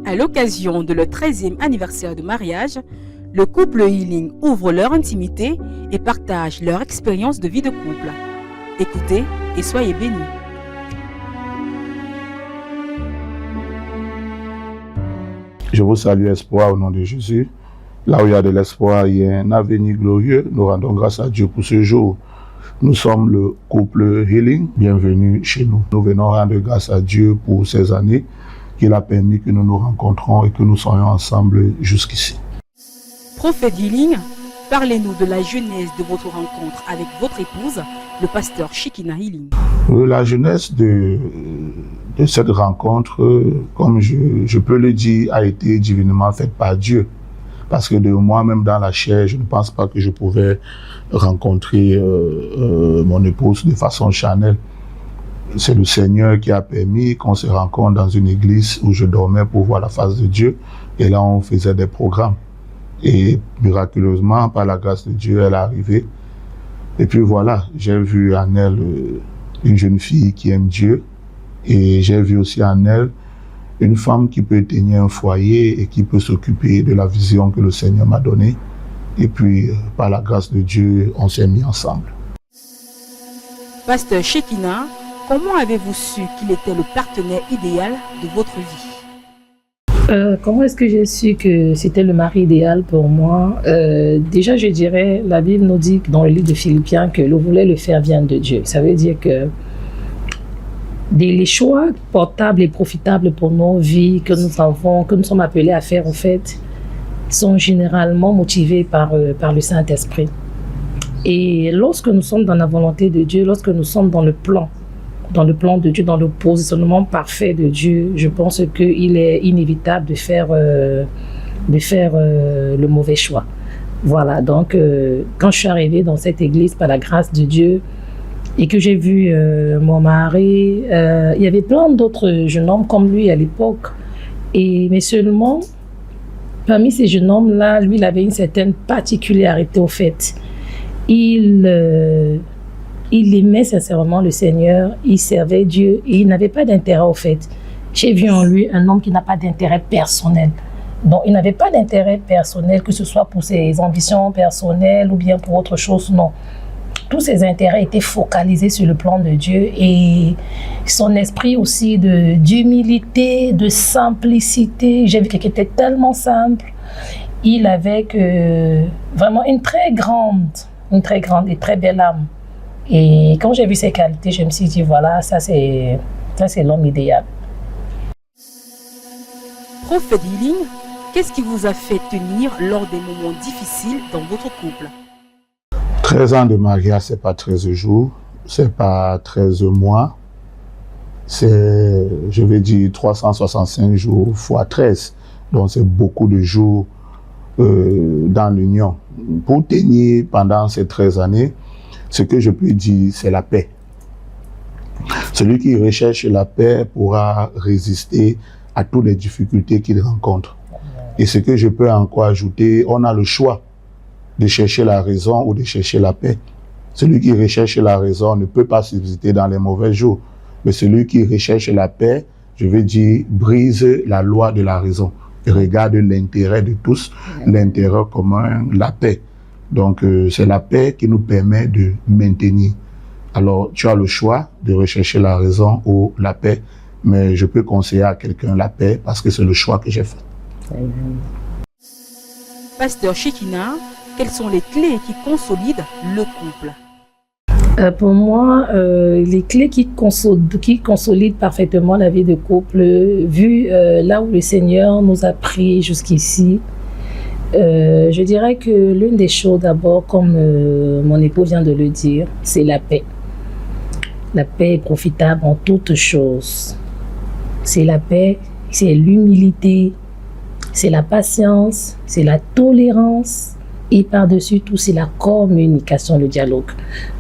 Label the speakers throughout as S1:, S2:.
S1: À l'occasion de leur 13e anniversaire de mariage, le couple Healing ouvre leur intimité et partage leur expérience de vie de couple. Écoutez et soyez bénis.
S2: Je vous salue, espoir, au nom de Jésus. Là où il y a de l'espoir, il y a un avenir glorieux. Nous rendons grâce à Dieu pour ce jour. Nous sommes le couple Healing. Bienvenue chez nous. Nous venons rendre grâce à Dieu pour ces années qu'il a permis que nous nous rencontrons et que nous soyons ensemble jusqu'ici.
S1: Prophète Healing, parlez-nous de la genèse de votre rencontre avec votre épouse, le pasteur Shekina Healing.
S2: La jeunesse de cette rencontre, comme je peux le dire, a été divinement faite par Dieu. Parce que de moi-même dans la chair, je ne pense pas que je pouvais rencontrer mon épouse de façon charnelle. C'est le Seigneur qui a permis qu'on se rencontre dans une église où je dormais pour voir la face de Dieu. Et là, on faisait des programmes. Et miraculeusement, par la grâce de Dieu, elle est arrivée. Et puis voilà, j'ai vu en elle une jeune fille qui aime Dieu. Et j'ai vu aussi en elle une femme qui peut tenir un foyer et qui peut s'occuper de la vision que le Seigneur m'a donnée. Et puis, par la grâce de Dieu, on s'est mis ensemble.
S1: Pasteur Shekina, comment avez-vous su qu'il était le partenaire idéal de votre vie?
S3: Comment est-ce que j'ai su que c'était le mari idéal pour moi? Déjà, je dirais, la Bible nous dit dans le livre de Philippiens que le vouloir le faire vient de Dieu. Ça veut dire que les choix portables et profitables pour nos vies que nous avons, que nous sommes appelés à faire en fait, sont généralement motivés par le Saint-Esprit. Et lorsque nous sommes dans la volonté de Dieu, lorsque nous sommes dans le plan de Dieu, dans le positionnement parfait de Dieu, je pense qu'il est inévitable de faire le mauvais choix. Voilà, donc quand je suis arrivée dans cette église par la grâce de Dieu et que j'ai vu mon mari, il y avait plein d'autres jeunes hommes comme lui à l'époque, mais seulement parmi ces jeunes hommes-là, lui, il avait une certaine particularité au fait. Il aimait sincèrement le Seigneur, il servait Dieu et il n'avait pas d'intérêt au fait. J'ai vu en lui un homme qui n'a pas d'intérêt personnel. Donc il n'avait pas d'intérêt personnel, que ce soit pour ses ambitions personnelles ou bien pour autre chose, non. Tous ses intérêts étaient focalisés sur le plan de Dieu et son esprit aussi d'humilité, de simplicité. J'ai vu quelqu'un qui était tellement simple. Il avait vraiment une très grande et très belle âme. Et quand j'ai vu ces qualités, je me suis dit, voilà, ça c'est l'homme idéal.
S1: Prophète Healing, qu'est-ce qui vous a fait tenir lors des moments difficiles dans votre couple?
S2: 13 ans de mariage, c'est pas 13 jours, c'est pas 13 mois, c'est, je vais dire, 365 jours fois 13. Donc c'est beaucoup de jours dans l'union. Pour tenir pendant ces 13 années, ce que je peux dire, c'est la paix. Celui qui recherche la paix pourra résister à toutes les difficultés qu'il rencontre. Et ce que je peux encore ajouter, on a le choix de chercher la raison ou de chercher la paix. Celui qui recherche la raison ne peut pas subsister dans les mauvais jours. Mais celui qui recherche la paix, je veux dire, brise la loi de la raison. Et regarde l'intérêt de tous, l'intérêt commun, la paix. Donc, c'est la paix qui nous permet de maintenir. Alors, tu as le choix de rechercher la raison ou la paix, mais je peux conseiller à quelqu'un la paix parce que c'est le choix que j'ai fait.
S1: Pasteur Shekina, quelles sont les clés qui consolident le couple?
S3: Pour moi, les clés qui consolident parfaitement la vie de couple, vu là où le Seigneur nous a pris jusqu'ici, je dirais que l'une des choses d'abord, comme mon époux vient de le dire, c'est la paix. La paix est profitable en toutes choses. C'est la paix, c'est l'humilité, c'est la patience, c'est la tolérance et par-dessus tout, c'est la communication, le dialogue.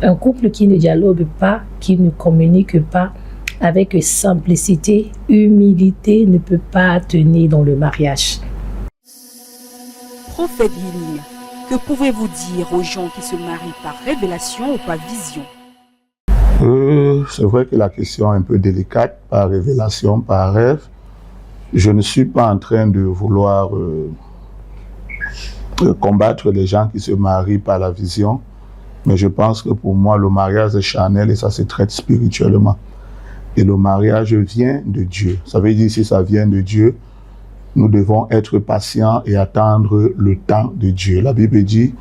S3: Un couple qui ne dialogue pas, qui ne communique pas avec simplicité, humilité, ne peut pas tenir dans le mariage.
S1: Prophète Healing, que pouvez-vous dire aux gens qui se marient par révélation ou par vision?
S2: C'est vrai que la question est un peu délicate, par révélation, par rêve. Je ne suis pas en train de vouloir combattre les gens qui se marient par la vision, mais je pense que pour moi, le mariage est charnel et ça se traite spirituellement. Et le mariage vient de Dieu. Ça veut dire, si ça vient de Dieu, nous devons être patients et attendre le temps de Dieu. La Bible dit,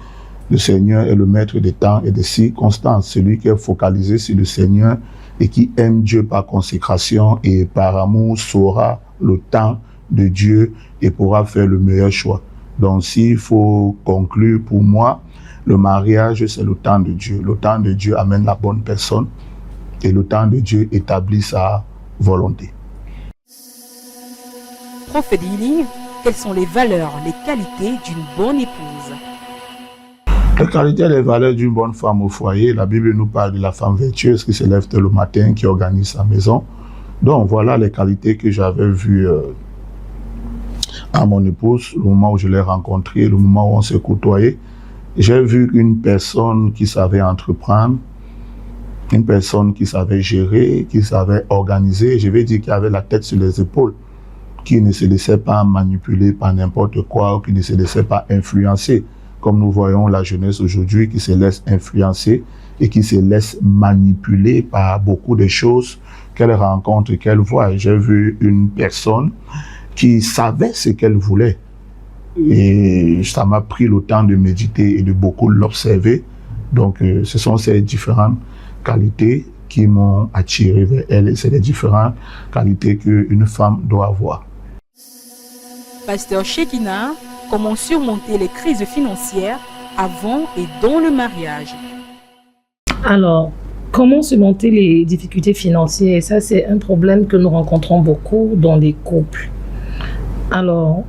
S2: le Seigneur est le maître des temps et des circonstances. Celui qui est focalisé sur le Seigneur et qui aime Dieu par consécration et par amour saura le temps de Dieu et pourra faire le meilleur choix. Donc, s'il faut conclure, pour moi, le mariage, c'est le temps de Dieu. Le temps de Dieu amène la bonne personne et le temps de Dieu établit sa volonté.
S1: Prophète Healing, quelles sont les valeurs, les qualités d'une bonne épouse?
S2: Les qualités et les valeurs d'une bonne femme au foyer, la Bible nous parle de la femme vertueuse qui se lève tôt le matin, qui organise sa maison. Donc voilà les qualités que j'avais vues à mon épouse, le moment où je l'ai rencontrée, le moment où on s'est côtoyé. J'ai vu une personne qui savait entreprendre, une personne qui savait gérer, qui savait organiser, je vais dire qui avait la tête sur les épaules, qui ne se laissait pas manipuler par n'importe quoi, ou qui ne se laissait pas influencer, comme nous voyons la jeunesse aujourd'hui qui se laisse influencer et qui se laisse manipuler par beaucoup de choses qu'elle rencontre, qu'elle voit. J'ai vu une personne qui savait ce qu'elle voulait. Et ça m'a pris le temps de méditer et de beaucoup l'observer. Donc, ce sont ces différentes qualités qui m'ont attiré vers elle. C'est les différentes qualités qu'une femme doit avoir.
S1: Pasteur Shekina, comment surmonter les crises financières avant et dans le mariage?
S3: Alors, comment surmonter les difficultés financières? Ça, c'est un problème que nous rencontrons beaucoup dans les couples. Alors,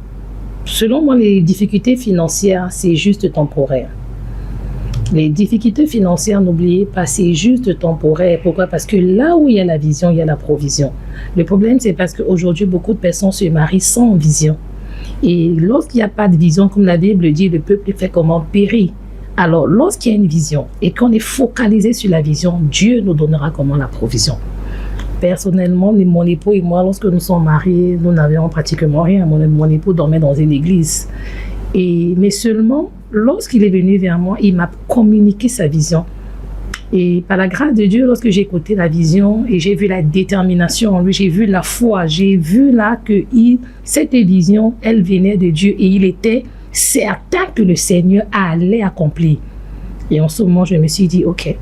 S3: selon moi, les difficultés financières, c'est juste temporaire. Les difficultés financières, n'oubliez pas, c'est juste temporaire. Pourquoi? Parce que là où il y a la vision, il y a la provision. Le problème, c'est parce qu'aujourd'hui, beaucoup de personnes se marient sans vision. Et lorsqu'il n'y a pas de vision, comme la Bible dit, le peuple fait comment? Périt. Alors, lorsqu'il y a une vision et qu'on est focalisé sur la vision, Dieu nous donnera comment? La provision. Personnellement, mon époux et moi, lorsque nous sommes mariés, nous n'avions pratiquement rien. Mon époux dormait dans une église. Mais seulement, lorsqu'il est venu vers moi, il m'a communiqué sa vision. Et par la grâce de Dieu, lorsque j'ai écouté la vision et j'ai vu la détermination en lui, j'ai vu la foi, j'ai vu là que cette vision, elle venait de Dieu et il était certain que le Seigneur allait accomplir. Et en ce moment, je me suis dit, ok,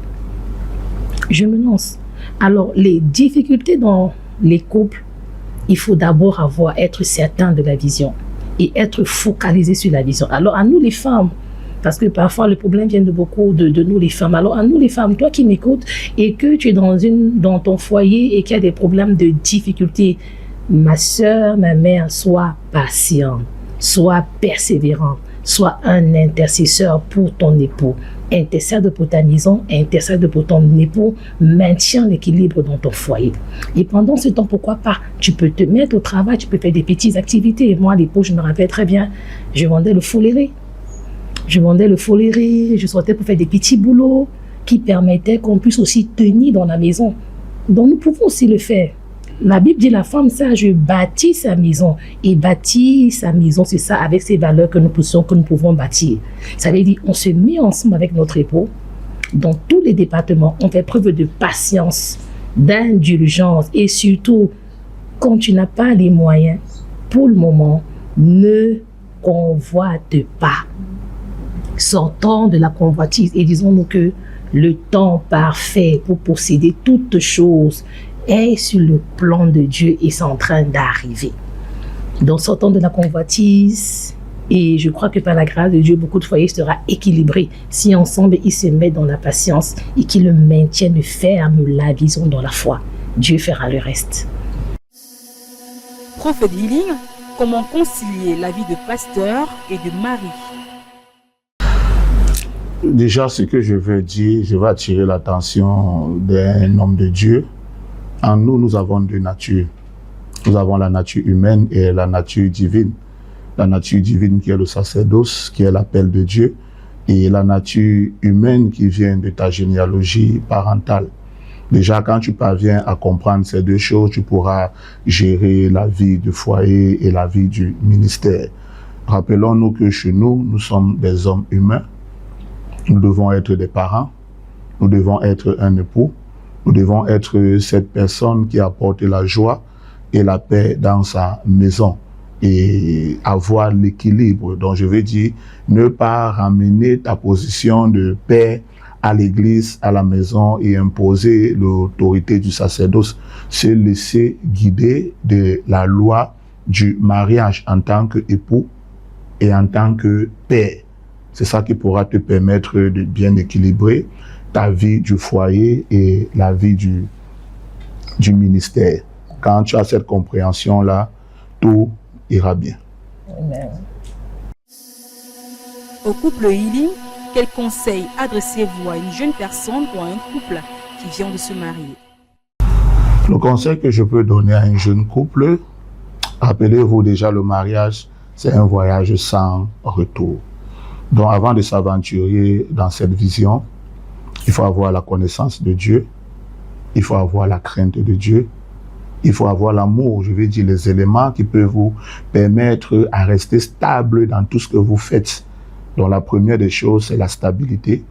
S3: je me lance. Alors, les difficultés dans les couples, il faut d'abord être certain de la vision et être focalisé sur la vision. Alors, à nous les femmes, parce que parfois le problème vient de beaucoup de nous les femmes. Alors, à nous les femmes, toi qui m'écoutes et que tu es dans ton foyer et qu'il y a des problèmes de difficultés, ma soeur, ma mère, sois patiente, sois persévérante, sois un intercesseur pour ton époux. Intercède pour ta maison, intercède pour ton époux, maintiens l'équilibre dans ton foyer. Et pendant ce temps, pourquoi pas, tu peux te mettre au travail, tu peux faire des petites activités. Moi, à l'époque, je me rappelle très bien, je vendais le foléré. Je sortais pour faire des petits boulots qui permettaient qu'on puisse aussi tenir dans la maison. Donc, nous pouvons aussi le faire. La Bible dit la femme sage bâtit sa maison. Et bâtir sa maison, c'est ça, avec ces valeurs que nous pouvons bâtir. Ça veut dire on se met ensemble avec notre époux dans tous les départements. On fait preuve de patience, d'indulgence. Et surtout, quand tu n'as pas les moyens, pour le moment, ne convoite pas. Sortons de la convoitise et disons-nous que le temps parfait pour posséder toutes choses est sur le plan de Dieu et c'est en train d'arriver. Donc sortons de la convoitise et je crois que par la grâce de Dieu, beaucoup de foyers seront équilibrés si ensemble ils se mettent dans la patience et qu'ils maintiennent ferme la vision dans la foi. Dieu fera le reste.
S1: Prophète Healing, comment concilier la vie de pasteur et de mari?
S2: Déjà, ce que je veux dire, je vais attirer l'attention d'un homme de Dieu. En nous, nous avons deux natures. Nous avons la nature humaine et la nature divine. La nature divine qui est le sacerdoce, qui est l'appel de Dieu, et la nature humaine qui vient de ta généalogie parentale. Déjà, quand tu parviens à comprendre ces deux choses, tu pourras gérer la vie du foyer et la vie du ministère. Rappelons-nous que chez nous, nous sommes des hommes humains. Nous devons être des parents. Nous devons être un époux. Nous devons être cette personne qui apporte la joie et la paix dans sa maison et avoir l'équilibre. Donc, je veux dire, ne pas ramener ta position de père à l'église, à la maison et imposer l'autorité du sacerdoce. Se laisser guider de la loi du mariage en tant qu'époux et en tant que père. C'est ça qui pourra te permettre de bien équilibrer ta vie du foyer et la vie du ministère. Quand tu as cette compréhension-là, tout ira bien.
S3: Amen.
S1: Au couple healing, quel conseil adressez-vous à une jeune personne ou à un couple qui vient de se marier?
S2: Le conseil que je peux donner à un jeune couple, rappelez-vous déjà, le mariage, c'est un voyage sans retour. Donc avant de s'aventurer dans cette vision, il faut avoir la connaissance de Dieu, il faut avoir la crainte de Dieu, il faut avoir l'amour, je veux dire les éléments qui peuvent vous permettre à rester stable dans tout ce que vous faites. Donc la première des choses, c'est la stabilité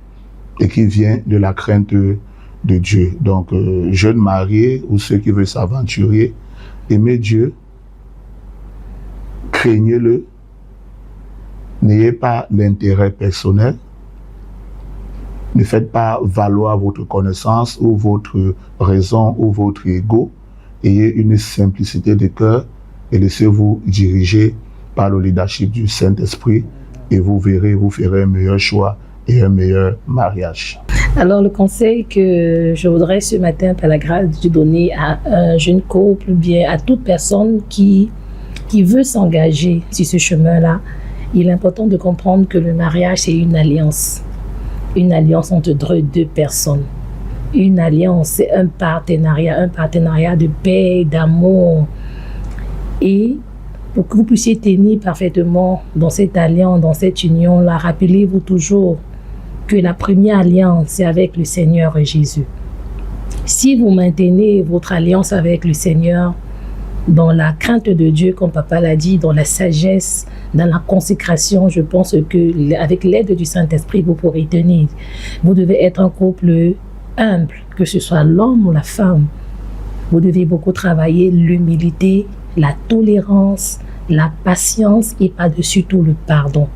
S2: et qui vient de la crainte de Dieu. Donc jeunes mariés ou ceux qui veulent s'aventurer, aimez Dieu, craignez-le, n'ayez pas l'intérêt personnel, ne faites pas valoir votre connaissance ou votre raison ou votre ego. Ayez une simplicité de cœur et laissez-vous diriger par le leadership du Saint-Esprit et vous verrez, vous ferez un meilleur choix et un meilleur mariage.
S3: Alors, le conseil que je voudrais ce matin, par la grâce de Dieu, donner à un jeune couple, ou bien à toute personne qui veut s'engager sur ce chemin-là, il est important de comprendre que le mariage, c'est une alliance entre deux personnes. Une alliance, c'est un partenariat de paix, d'amour. Et pour que vous puissiez tenir parfaitement dans cette alliance, dans cette union-là, rappelez-vous toujours que la première alliance, c'est avec le Seigneur Jésus. Si vous maintenez votre alliance avec le Seigneur dans la crainte de Dieu, comme papa l'a dit, dans la sagesse, dans la consécration, je pense que avec l'aide du Saint-Esprit, vous pourrez tenir. Vous devez être un couple humble, que ce soit l'homme ou la femme. Vous devez beaucoup travailler l'humilité, la tolérance, la patience et par-dessus tout le pardon.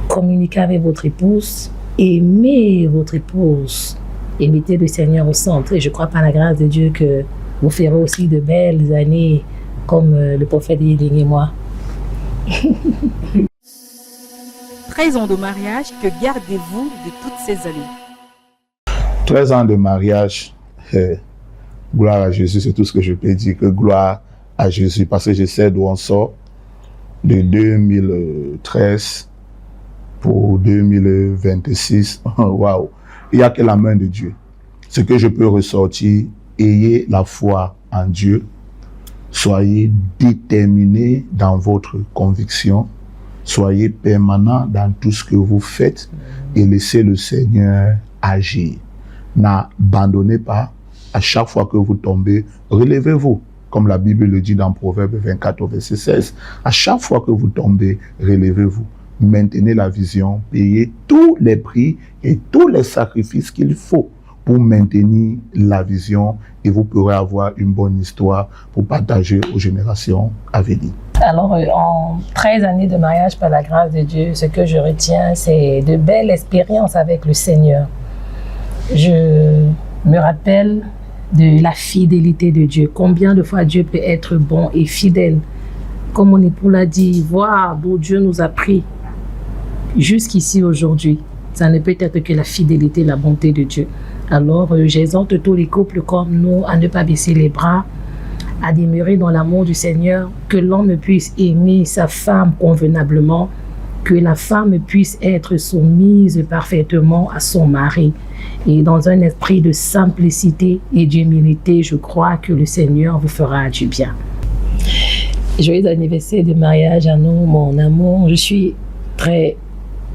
S3: Communiquez avec votre épouse, aimez votre épouse et mettez le Seigneur au centre. Et je crois par la grâce de Dieu que vous ferez aussi de belles années comme le prophète Healing et moi.
S1: 13 ans de mariage, que gardez-vous de toutes ces années?
S2: 13 ans de mariage, gloire à Jésus, c'est tout ce que je peux dire, que gloire à Jésus, parce que je sais d'où on sort, de 2013 pour 2026, waouh, il n'y a que la main de Dieu. Ce que je peux ressortir, ayez la foi en Dieu, soyez déterminés dans votre conviction, soyez permanents dans tout ce que vous faites et laissez le Seigneur agir. N'abandonnez pas, à chaque fois que vous tombez, relevez-vous. Comme la Bible le dit dans Proverbe 24 au verset 16. À chaque fois que vous tombez, relevez-vous. Maintenez la vision, payez tous les prix et tous les sacrifices qu'il faut pour maintenir la vision et vous pourrez avoir une bonne histoire pour partager aux générations à venir.
S3: Alors, en 13 années de mariage, par la grâce de Dieu, ce que je retiens, c'est de belles expériences avec le Seigneur. Je me rappelle de la fidélité de Dieu. Combien de fois Dieu peut être bon et fidèle. Comme mon époux l'a dit, voir d'où Dieu nous a pris jusqu'ici aujourd'hui. Ça ne peut être que la fidélité, la bonté de Dieu. Alors, j'exhorte tous les couples comme nous à ne pas baisser les bras, à demeurer dans l'amour du Seigneur, que l'homme puisse aimer sa femme convenablement, que la femme puisse être soumise parfaitement à son mari. Et dans un esprit de simplicité et d'humilité, je crois que le Seigneur vous fera du bien. Joyeux anniversaire de mariage à nous, mon amour. Je suis très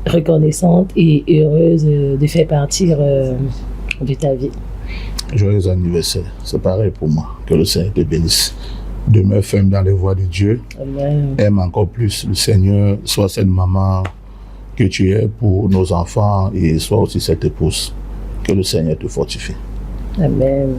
S3: reconnaissante et heureuse de faire partie de ta vie.
S2: Joyeux anniversaire. C'est pareil pour moi. Que le Seigneur te bénisse. Demeure ferme dans les voies de Dieu.
S3: Amen.
S2: Aime encore plus le Seigneur. Sois cette maman que tu es pour nos enfants et sois aussi cette épouse. Que le Seigneur te fortifie.
S3: Amen.